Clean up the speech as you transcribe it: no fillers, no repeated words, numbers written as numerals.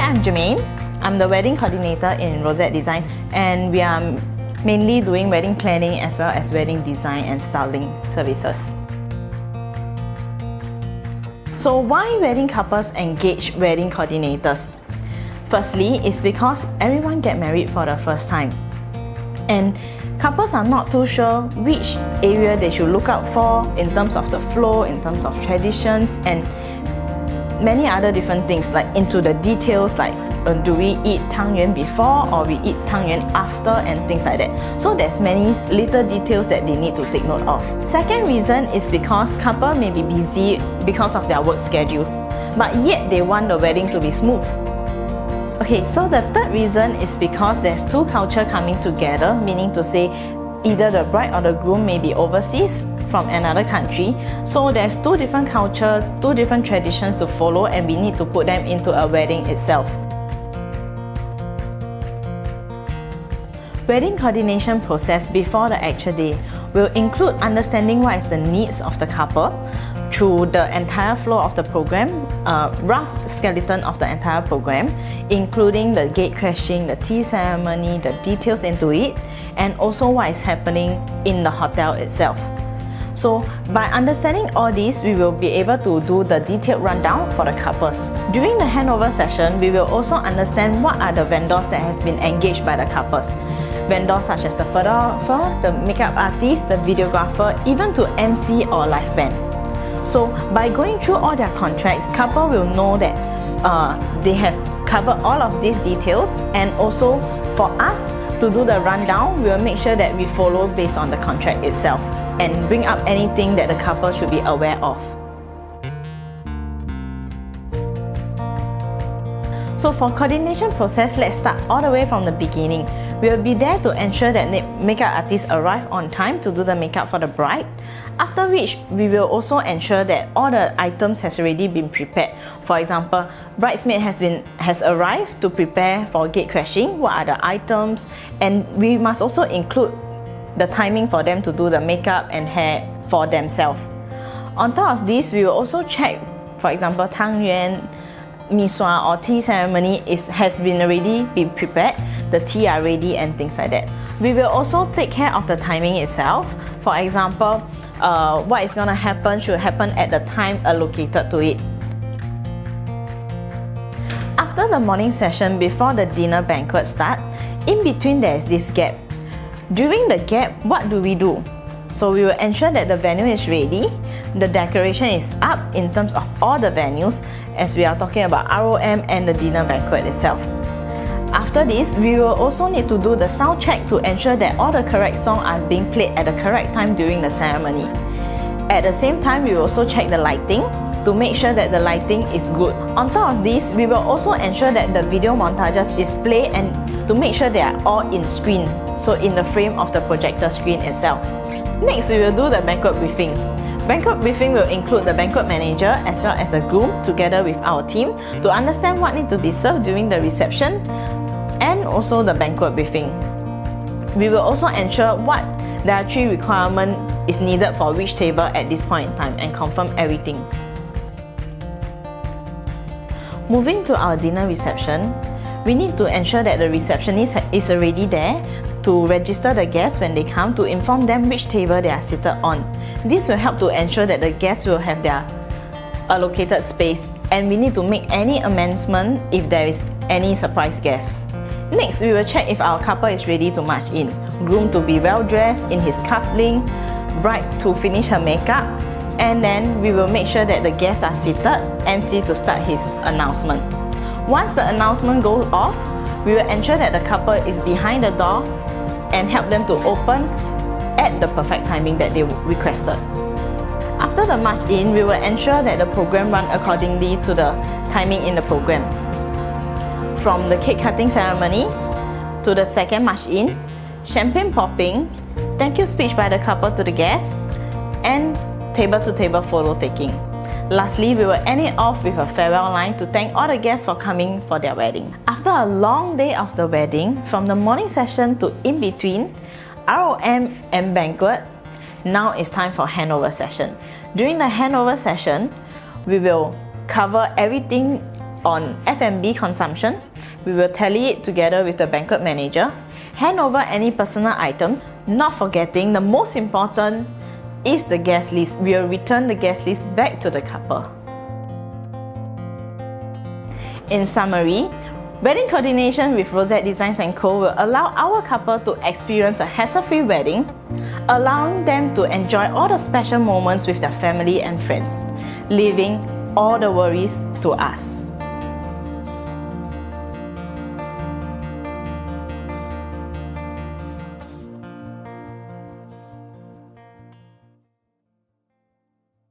I'm Jermaine. I'm the wedding coordinator in Rosette Designs, and we are mainly doing wedding planning as well as wedding design and styling services. So why wedding couples engage wedding coordinators? Firstly, it's because everyone get married for the first time, and couples are not too sure which area they should look out for in terms of the flow, in terms of traditions, and many other different things, like into the details, like do we eat tangyuan before or we eat tangyuan after, and things like that. So there's many little details that they need to take note of. Second reason is because couple may be busy because of their work schedules, but yet they want the wedding to be smooth. Okay, so the third reason is because there's two cultures coming together, meaning to say either the bride or the groom may be overseas from another country. So there's two different cultures, two different traditions to follow, and we need to put them into a wedding itself. Wedding coordination process before the actual day will include understanding what is the needs of the couple through the entire flow of the program, rough skeleton of the entire program, including the gate crashing, the tea ceremony, the details into it, and also what is happening in the hotel itself. So by understanding all this, we will be able to do the detailed rundown for the couples. During the handover session, we will also understand what are the vendors that has been engaged by the couples. Vendors such as the photographer, the makeup artist, the videographer, even to MC or live band. So by going through all their contracts, couple will know that they have covered all of these details, and also for us to do the rundown, we will make sure that we follow based on the contract itself and bring up anything that the couple should be aware of. So for coordination process, let's start all the way from the beginning. We will be there to ensure that makeup artists arrive on time to do the makeup for the bride, after which we will also ensure that all the items has already been prepared. For example, bridesmaid has arrived to prepare for gate crashing, what are the items, and we must also include the timing for them to do the makeup and hair for themselves. On top of this, we will also check, for example, tangyuan, misua or tea ceremony has been already been prepared, the tea are ready and things like that. We will also take care of the timing itself. For example, what is going to happen should happen at the time allocated to it. After the morning session, before the dinner banquet start, in between there is this gap. During the gap, what do we do? So we will ensure that the venue is ready, the decoration is up in terms of all the venues, as we are talking about ROM and the dinner banquet itself. After this, we will also need to do the sound check to ensure that all the correct songs are being played at the correct time during the ceremony. At the same time, we will also check the lighting to make sure that the lighting is good. On top of this, we will also ensure that the video montages is played and to make sure they are all in screen, so in the frame of the projector screen itself. Next, we will do the banquet briefing. Banquet briefing will include the banquet manager as well as the groom together with our team to understand what needs to be served during the reception and also the banquet briefing. We will also ensure what dietary requirement is needed for which table at this point in time and confirm everything. Moving to our dinner reception, we need to ensure that the receptionist is already there to register the guests when they come, to inform them which table they are seated on. This will help to ensure that the guests will have their allocated space, and we need to make any amendment if there is any surprise guests. Next, we will check if our couple is ready to march in. Groom to be well dressed in his cufflink, bride to finish her makeup, and then we will make sure that the guests are seated, MC to start his announcement. Once the announcement goes off, we will ensure that the couple is behind the door and help them to open at the perfect timing that they requested. After the march in, we will ensure that the program runs accordingly to the timing in the program. From the cake cutting ceremony to the second march in, champagne popping, thank you speech by the couple to the guests, and table to table photo taking. Lastly, we will end it off with a farewell line to thank all the guests for coming for their wedding. After a long day of the wedding, from the morning session to in between, ROM and banquet, now it's time for handover session. During the handover session, we will cover everything on F&B consumption. We will tally it together with the banquet manager, hand over any personal items, not forgetting the most important is the guest list. We will return the guest list back to the couple. In summary, wedding coordination with Rosette Designs & Co. will allow our couple to experience a hassle-free wedding, allowing them to enjoy all the special moments with their family and friends, leaving all the worries to us.